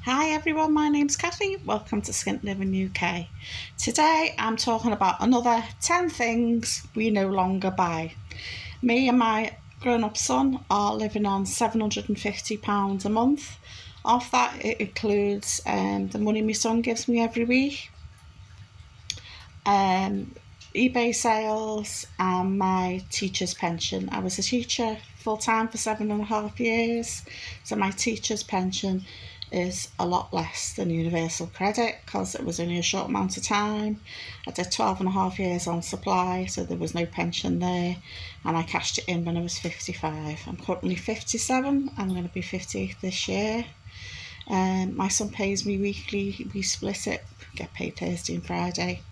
Hi everyone, my name's Kathy. Welcome to Skint Living UK. Today I'm talking about another 10 things we no longer buy. Me and my grown-up son are living on £750 a month. Off that it includes the money my son gives me every week, eBay sales and my teacher's pension. I was a teacher full-time for 7.5 years, so my teacher's pension is a lot less than universal credit because it was only a short amount of time. I did 12.5 years on supply, so there was no pension there, and I cashed it in when I was 55. I'm currently 57. I'm going to be 58 this year. My son pays me weekly. We split it, get paid Thursday and Friday.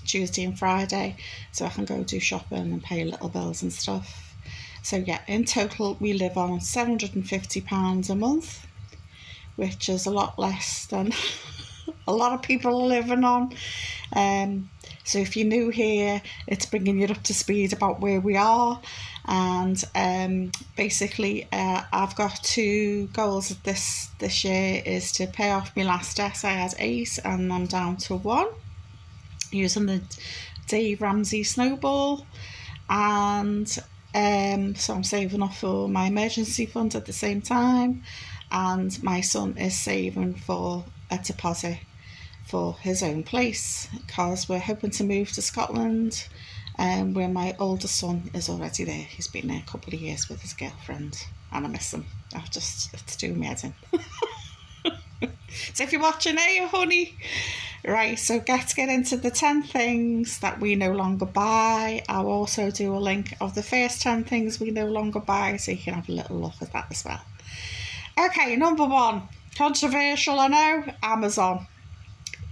Tuesday and Friday, so I can go do shopping and pay little bills and stuff. So yeah, in total we live on £750 a month, which is a lot less than a lot of people are living on. So if you're new here, it's bringing you up to speed about where we are. And basically I've got two goals this year, is to pay off my last debt. I had 8 and I'm down to 1 using the Dave Ramsey snowball, and so I'm saving up for my emergency fund at the same time, and my son is saving for a deposit for his own place because we're hoping to move to Scotland, where my older son is already there. He's been there a couple of years with his girlfriend and I miss him. It's doing me head in. So if you're watching, hey honey. Right, so let's get into the 10 things that we no longer buy. I'll also do a link of the first 10 things we no longer buy, so you can have a little look at that as well. Okay, number 1, controversial I know, Amazon.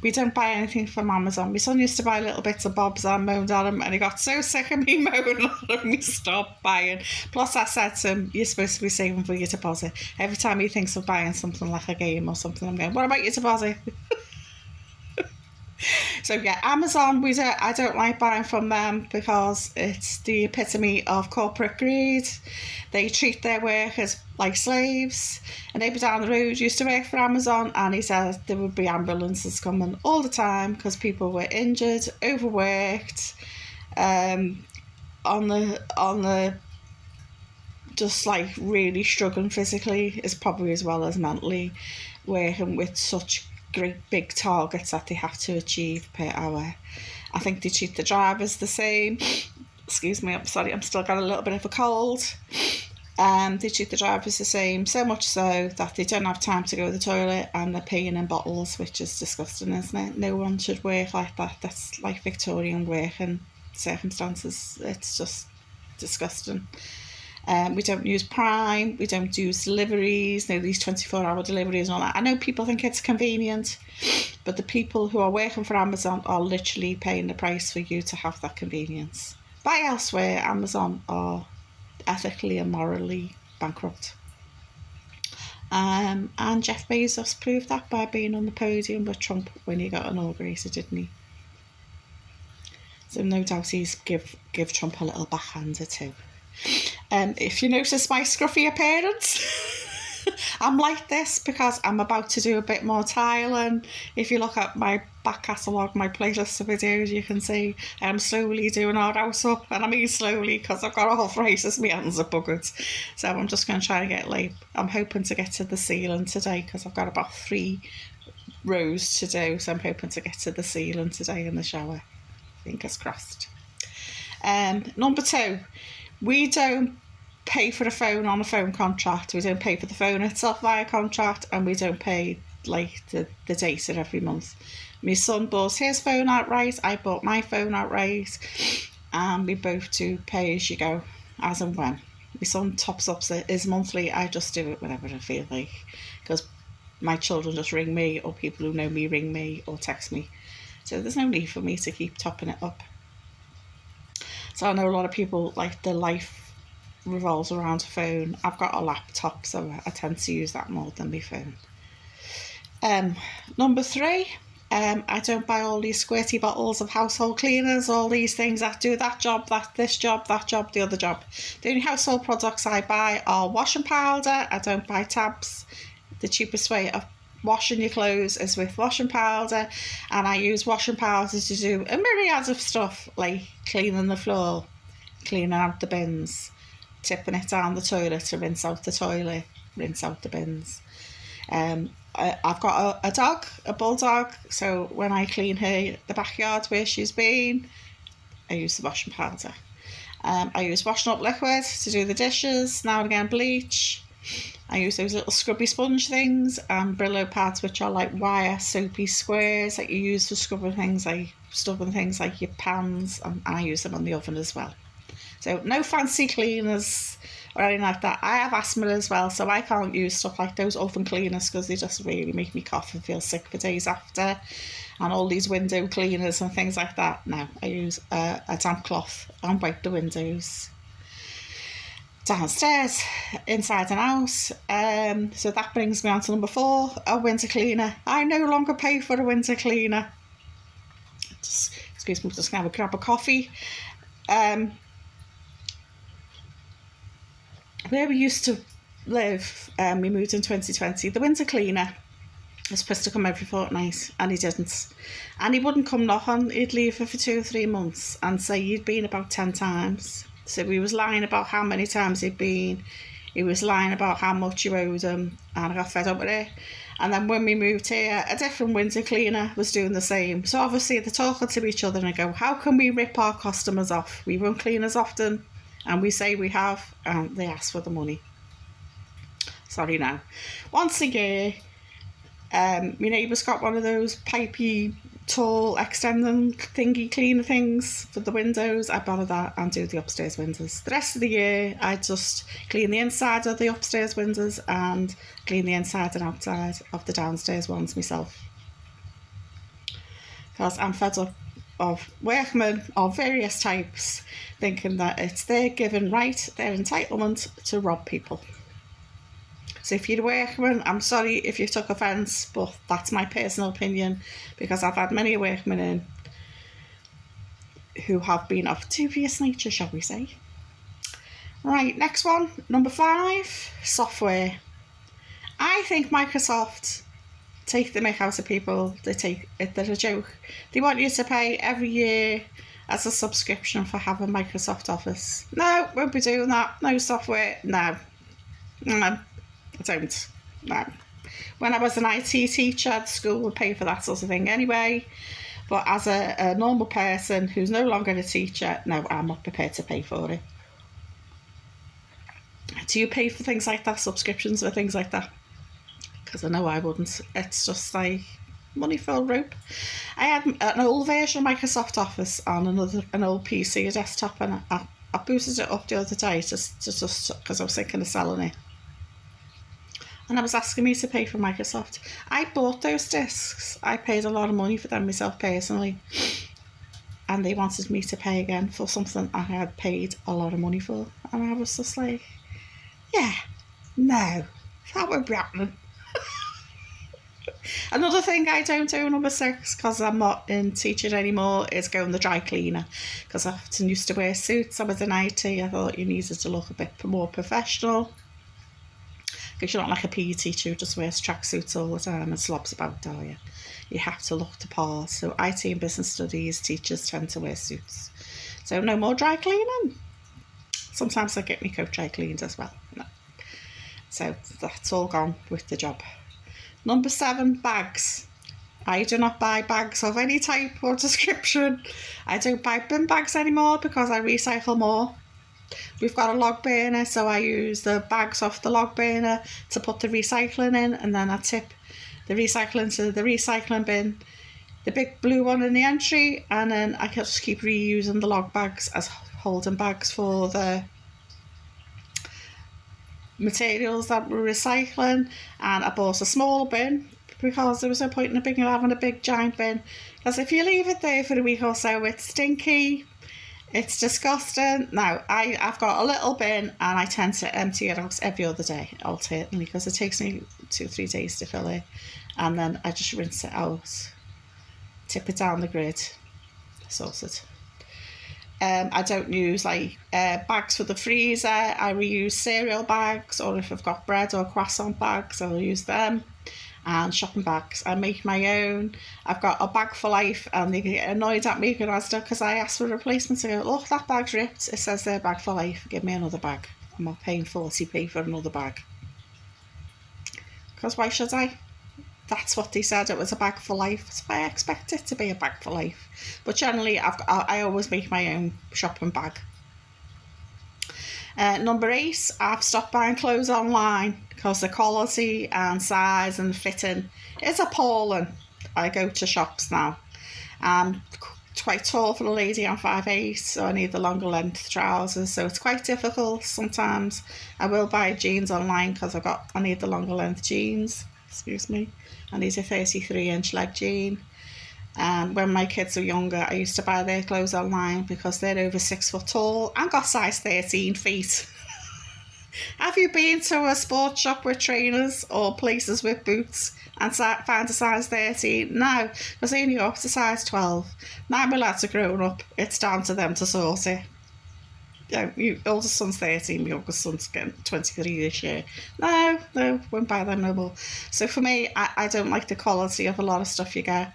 We don't buy anything from Amazon. My son used to buy little bits of bobs and I moaned at him, and he got so sick of me moaning at him, he stopped buying. Plus I said to him, you're supposed to be saving for your deposit. Every time he thinks of buying something like a game or something, I'm going, what about your deposit? So yeah, Amazon, I don't like buying from them because it's the epitome of corporate greed. They treat their workers like slaves. A neighbour down the road used to work for Amazon, and he said there would be ambulances coming all the time because people were injured, overworked, on the just like really struggling physically, is probably as well as mentally, working with such great big targets that they have to achieve per hour. I think they treat the drivers the same. Excuse me, I'm sorry, I'm still got a little bit of a cold. They treat the drivers the same, so much so that they don't have time to go to the toilet and they're paying in bottles, which is disgusting, isn't it? No one should work like that. That's like Victorian working circumstances. It's just disgusting. We don't use Prime, we don't use deliveries, these 24-hour deliveries and all that. I know people think it's convenient, but the people who are working for Amazon are literally paying the price for you to have that convenience. Buy elsewhere. Amazon are ethically and morally bankrupt. And Jeff Bezos proved that by being on the podium with Trump when he got inaugurated, didn't he? So no doubt he's give Trump a little backhander too. If you notice my scruffy appearance, I'm like this because I'm about to do a bit more tiling. If you look at my back catalogue, my playlist of videos, you can see I'm slowly doing our house up, and I mean slowly because I've got arthritis, my hands are buggered. So I'm just going to try and get late. I'm hoping to get to the ceiling today because I've got about 3 rows to do, so I'm hoping to get to the ceiling today in the shower. Fingers crossed. Number 2, we don't pay for a phone on a phone contract. We don't pay for the phone itself via contract, and we don't pay like the data every month. My son bought his phone outright, I bought my phone outright, and we both do pay as you go, as and when. My son tops up his monthly, I just do it whenever I feel like, because my children just ring me, or people who know me ring me or text me, so there's no need for me to keep topping it up. So I know a lot of people, like, their life revolves around a phone. I've got a laptop, so I tend to use that more than my phone. Number 3, I don't buy all these squirty bottles of household cleaners, all these things that do that job, this job, that job, the other job. The only household products I buy are washing powder. I don't buy tabs. The cheapest way of washing your clothes is with washing powder, and I use washing powder to do a myriad of stuff like cleaning the floor, cleaning out the bins, tipping it down the toilet to rinse out the toilet, rinse out the bins. I've got a dog, a bulldog, so when I clean the backyard where she's been, I use the washing powder. I use washing up liquid to do the dishes, now and again bleach. I use those little scrubby sponge things and Brillo pads, which are like wire soapy squares that you use for scrubbing things like your pans, and I use them on the oven as well. So no fancy cleaners or anything like that. I have asthma as well, so I can't use stuff like those oven cleaners because they just really make me cough and feel sick for days after. And all these window cleaners and things like that. No, I use a damp cloth and wipe the windows. Downstairs, inside and out. So that brings me on to number 4, a winter cleaner. I no longer pay for a winter cleaner. Excuse me, just going to grab a coffee. Where we used to live, we moved in 2020, the winter cleaner was supposed to come every fortnight, and he didn't. And he wouldn't come knocking, he'd leave for 2 or 3 months and say he'd been about 10 times. So he was lying about how many times he'd been, he was lying about how much you owed him, and I got fed up with it. And then when we moved here, a different winter cleaner was doing the same. So obviously they're talking to each other and I go, how can we rip our customers off? We run cleaners often, and we say we have, and they ask for the money. Sorry now. Once a year, my neighbour's got one of those pipey, tall, extending thingy cleaner things for the windows. I borrow that and do the upstairs windows. The rest of the year, I just clean the inside of the upstairs windows and clean the inside and outside of the downstairs ones myself. Because I'm fed up of workmen of various types thinking that it's their given right, their entitlement to rob people. So if you're a workman, I'm sorry if you took offence, but that's my personal opinion, because I've had many workmen in who have been of dubious nature, shall we say. Right, next one, number 5, software. I think Microsoft take the mick out of people. They're a joke. They want you to pay every year as a subscription for having Microsoft Office. No, won't be doing that. No software. No. I don't. No. When I was an IT teacher, the school would pay for that sort of thing anyway. But as a normal person who's no longer a teacher, no, I'm not prepared to pay for it. Do you pay for things like that, subscriptions or things like that? Because I know I wouldn't. It's just like money for a rope. I had an old version of Microsoft Office on an old PC, a desktop, and I boosted it up the other day just because I was thinking of selling it. And I was asking me to pay for Microsoft. I bought those discs. I paid a lot of money for them myself personally. And they wanted me to pay again for something I had paid a lot of money for. And I was just like, yeah, no, that won't be happening. Another thing I don't do, number 6, because I'm not in teaching anymore, is go in the dry cleaner. Because I often used to wear suits. I was in IT. I thought you needed to look a bit more professional. Because you're not like a PE teacher who just wears tracksuits all the time and slobs about, are you? You have to look the part. So IT and business studies teachers tend to wear suits. So no more dry cleaning. Sometimes I get my coat dry cleaned as well. No. So that's all gone with the job. Number 7, bags. I do not buy bags of any type or description. I don't buy bin bags anymore because I recycle more. We've got a log burner, so I use the bags off the log burner to put the recycling in, and then I tip the recycling to the recycling bin, the big blue one in the entry, and then I can just keep reusing the log bags as holding bags for the materials that we're recycling. And I bought a small bin because there was no point in having a big giant bin, because if you leave it there for a week or so, it's stinky. It's disgusting. Now, I've got a little bin and I tend to empty it out every other day, alternately, because it takes me 2 or 3 days to fill it. And then I just rinse it out, tip it down the grid, sorted. I don't use bags for the freezer. I reuse cereal bags, or if I've got bread or croissant bags, I'll use them. and shopping bags. I make my own. I've got a bag for life, and they get annoyed at me because I ask for replacements. I go, look, that bag's ripped. It says there, bag for life. Give me another bag. I'm not paying 40p for another bag. Because why should I? That's what they said, it was a bag for life, so I expect it to be a bag for life. But generally, I always make my own shopping bag. Number 8, I've stopped buying clothes online because the quality and size and fitting is appalling. I go to shops now. I'm quite tall for a lady, I'm 5'8", so I need the longer length trousers, so it's quite difficult sometimes. I will buy jeans online because I need the longer length jeans. Excuse me. I need a 33-inch leg jean. And when my kids were younger, I used to buy their clothes online because they're over 6 foot tall and got size 13 feet. Have you been to a sports shop with trainers or places with boots and found a size 13? No, because they only go up to size 12. Now my lads are grown up, it's down to them to sort it. Your oldest son's 13, my youngest son's getting 23 this year. No, won't buy them no more. So for me, I don't like the quality of a lot of stuff you get.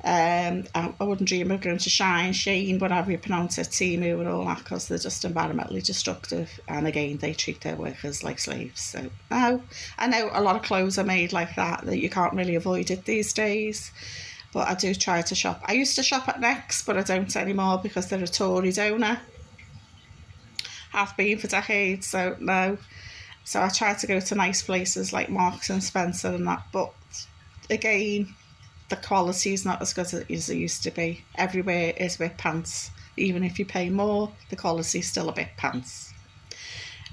I wouldn't dream of going to Shein, whatever you pronounce it, Temu and all that, because they're just environmentally destructive, and again they treat their workers like slaves. So no, I know a lot of clothes are made like that you can't really avoid it these days, but I do try to shop. I used to shop at Next, but I don't anymore because they're a Tory donor, have been for decades, so no. So I try to go to nice places like Marks and Spencer and that, but again, the quality is not as good as it used to be. Everywhere is a bit pants. Even if you pay more, the quality is still a bit pants.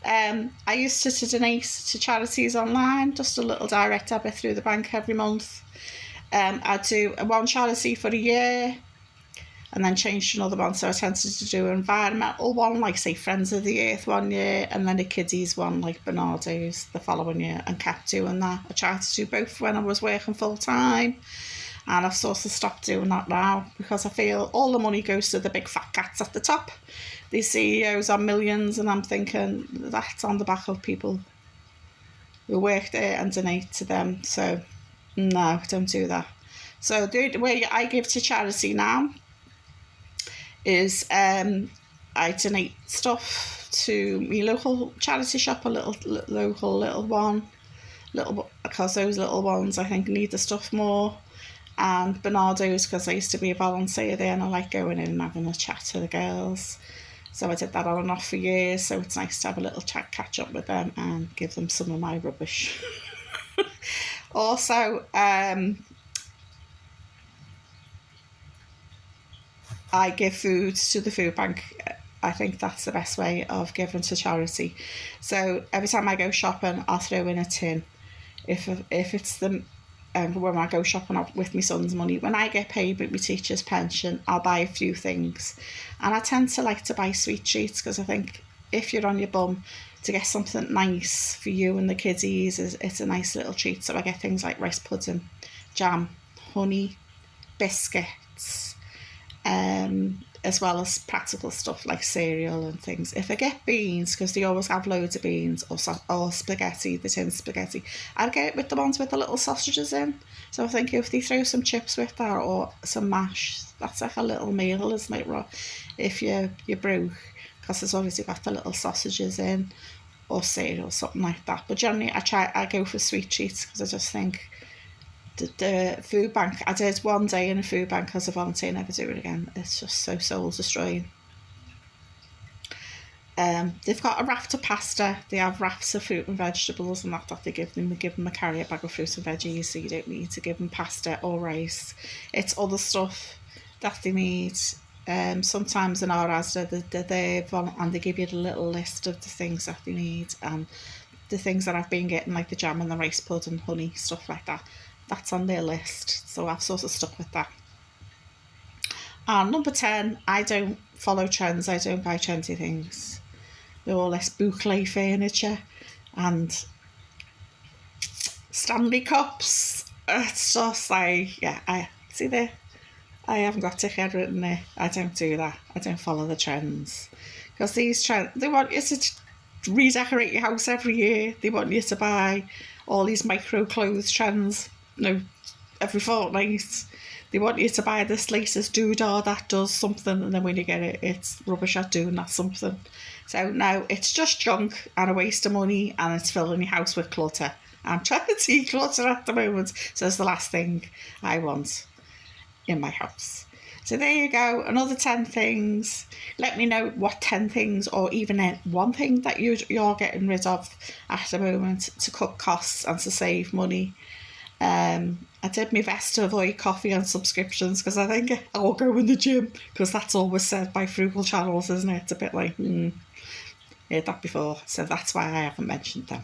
I used to donate to charities online, just a little direct debit through the bank every month. I do one charity for a year and then change to another one. So I tended to do an environmental one, like say Friends of the Earth one year, and then a kiddies one like Bernardo's the following year, and kept doing that. I tried to do both when I was working full time. And I've sort of stopped doing that now because I feel all the money goes to the big fat cats at the top. These CEOs are millions, and I'm thinking that's on the back of people who work there and donate to them. So no, don't do that. So the way I give to charity now is I donate stuff to my local charity shop, a little one, because those little ones I think need the stuff more. And Bernardo's, because I used to be a volunteer there and I like going in and having a chat to the girls. So I did that on and off for years, so it's nice to have a little chat, catch up with them and give them some of my rubbish. Also, I give food to the food bank. I think that's the best way of giving to charity. So every time I go shopping, I'll throw in a tin. If it's the when I go shopping with my son's money, when I get paid with my teacher's pension, I'll buy a few things. And I tend to like to buy sweet treats because I think if you're on your bum, to get something nice for you and the kiddies, it's a nice little treat. So I get things like rice pudding, jam, honey, biscuits, as well as practical stuff like cereal and things. If I get beans, because they always have loads of beans, or spaghetti, the tin spaghetti, I'd get it with the ones with the little sausages in. So I think if they throw some chips with that or some mash, that's like a little meal, isn't it, Rob? If you're broke, because it's obviously got the little sausages in, or cereal, something like that. But generally I go for sweet treats because I just think the food bank, I did one day in a food bank as a volunteer, never do it again. It's just so soul destroying. They've got a raft of pasta, they have rafts of fruit and vegetables and that they give them. They give them a carrier bag of fruit and veggies, so you don't need to give them pasta or rice. It's other stuff that they need. Sometimes in our Asda they're there and they give you a little list of the things that they need, and the things that I've been getting, like the jam and the rice pudding, honey, stuff like that, that's on their list, so I've sort of stuck with that. And number 10, I don't follow trends, I don't buy trendy things. They're all this boucle furniture and Stanley cups. It's just like, yeah, I see there, I haven't got ticket written there. I don't do that. I don't follow the trends, because these trends, they want you to redecorate your house every year. They want you to buy all these micro clothes trends. no, every fortnight they want you to buy this latest doodah that does something, and then when you get it, it's rubbish at doing that something. So no, it's just junk and a waste of money, and it's filling your house with clutter. I'm trying to declutter at the moment, so it's the last thing I want in my house. So there you go, another 10 things. Let me know what 10 things, or even one thing that you're getting rid of at the moment to cut costs and to save money. I did my best to avoid coffee and subscriptions, because I think I'll go in the gym, because that's always said by frugal channels, isn't it? It's a bit like, heard that before, so that's why I haven't mentioned them.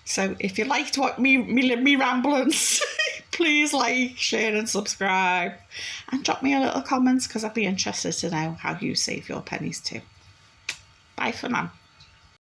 So if you liked what me ramblings, please like, share and subscribe, and drop me a little comment, because I'd be interested to know how you save your pennies too. Bye for now.